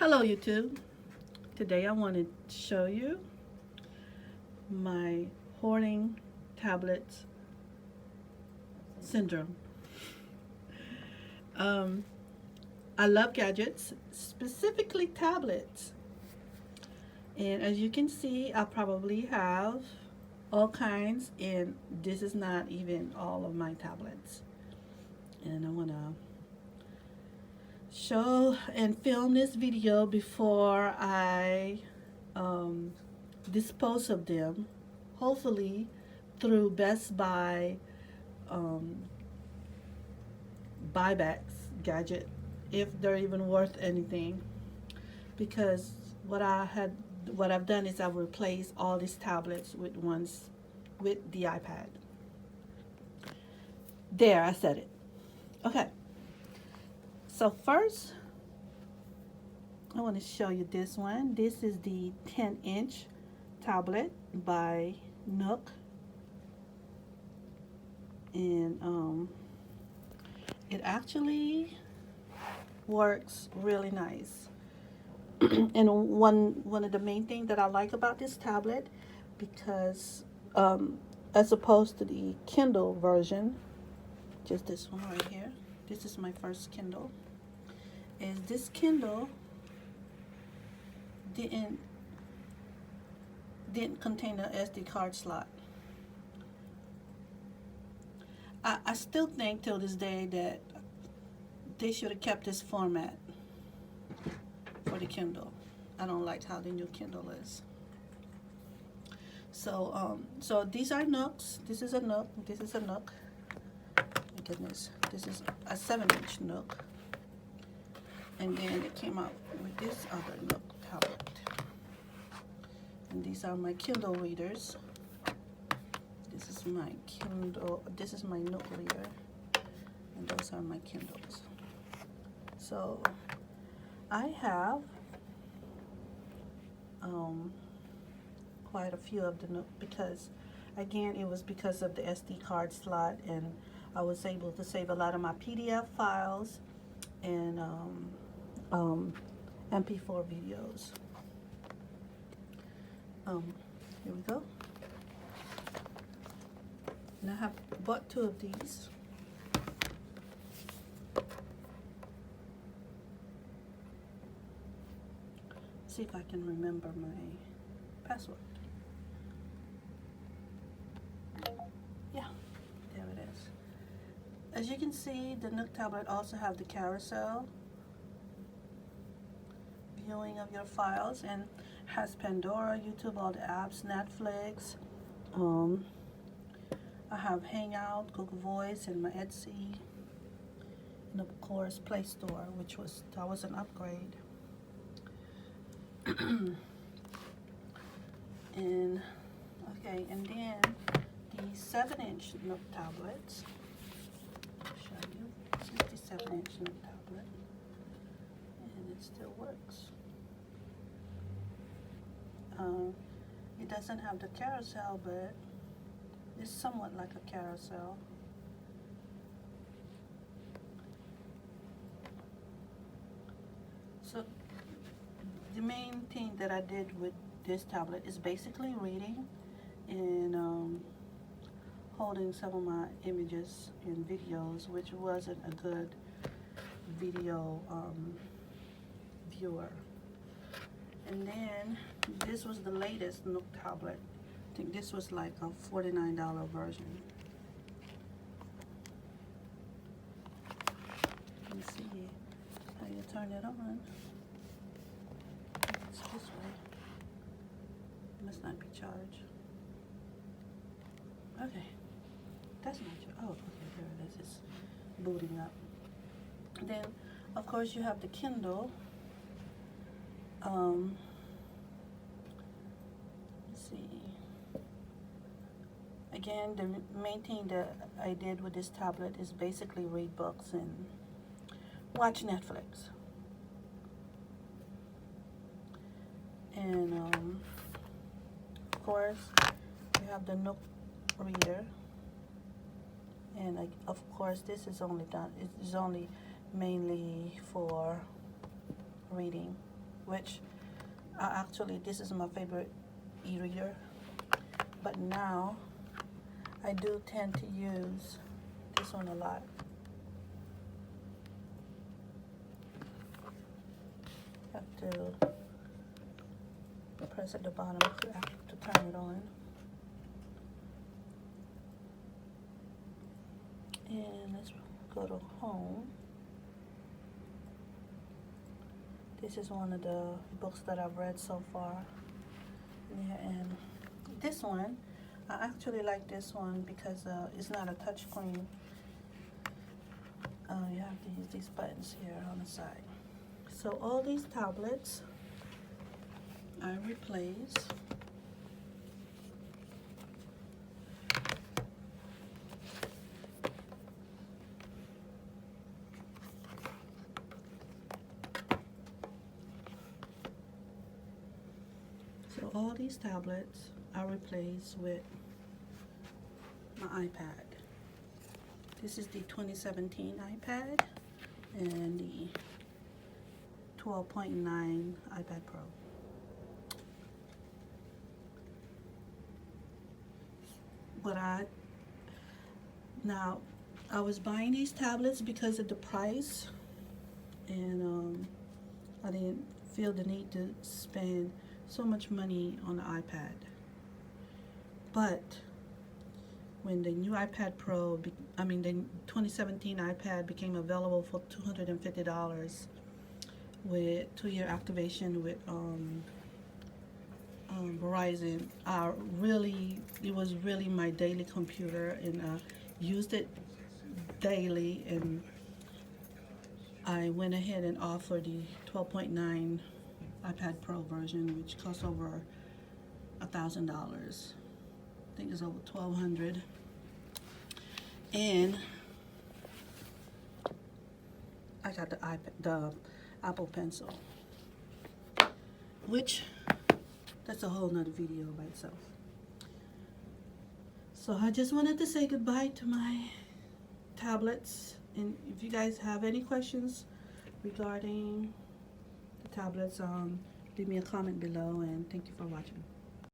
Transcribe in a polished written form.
Hello YouTube. Today I want to show you my hoarding tablets syndrome. Um, I love gadgets, specifically tablets. And as you can see, I probably have all kinds, and this is not even all of my tablets. And I want to show and film this video before I um, dispose of them, hopefully through Best Buy um, buybacks gadget, if they're even worth anything. Because what I've done is I've replaced all these tablets with ones with the iPad. There, I said it. Okay. So first, I want to show you this one. This is the 10-inch tablet by Nook, and it actually works really nice. And one of the main things that I like about this tablet, because as opposed to the Kindle version, just this one right here, this is my first Kindle, is this Kindle didn't contain an SD card slot. I still think till this day that they should have kept this format for the Kindle. I don't like how the new Kindle is. So these are Nooks. This is a Nook. This is a Nook. My goodness, this is a 7-inch Nook. And then it came out with this other Nook tablet. And these are my Kindle readers. This is my Kindle. This is my Nook reader, and those are my Kindles. So I have quite a few of the Nook, because again it was because of the SD card slot, and I was able to save a lot of my PDF files and MP4 videos. Here we go. And I have bought 2 of these. See if I can remember my password. Yeah, there it is. As you can see, the Nook tablet also have the carousel viewing of your files, and has Pandora, YouTube, all the apps, Netflix. I have Hangout, Google Voice, and my Etsy, and of course Play Store, that was an upgrade. And okay, and then the 7-inch Nook tablets. I'll show you. This is the 7-inch Nook tablet, and it still works. It doesn't have the carousel, but it's somewhat like a carousel. So the main thing that I did with this tablet is basically reading and holding some of my images and videos, which wasn't a good video viewer. And then this was the latest Nook tablet. I think this was like a $49 version. Let me see how you turn it on. It's this way. It must not be charged. Okay. That's not charged. Oh, okay, there it is. It's booting up. Then, of course, you have the Kindle. Let's see. Again, the main thing that I did with this tablet is basically read books and watch Netflix. And of course, you have the Nook reader. And of course, this is only mainly for reading. which actually this is my favorite e-reader, but now I do tend to use this one a lot. Have to press at the bottom to turn it on. And let's go to home. This is one of the books that I've read so far. Yeah, and this one, I actually like this one because it's not a touch screen. You have to use these buttons here on the side. So all these tablets I replace. So all these tablets I replace with my iPad. This is the 2017 iPad and the 12.9 iPad Pro. Now I was buying these tablets because of the price, and I didn't feel the need to spend so much money on the iPad. But when the new iPad Pro, the 2017 iPad became available for $250 with 2-year activation with Verizon, it was really my daily computer, and used it daily, and I went ahead and offered the 12.9 iPad Pro version, which costs over $1,000. I think it's over $1,200. And I got the Apple Pencil, which that's a whole nother video by itself. So I just wanted to say goodbye to my tablets, and if you guys have any questions regarding the tablets, leave me a comment below, and thank you for watching.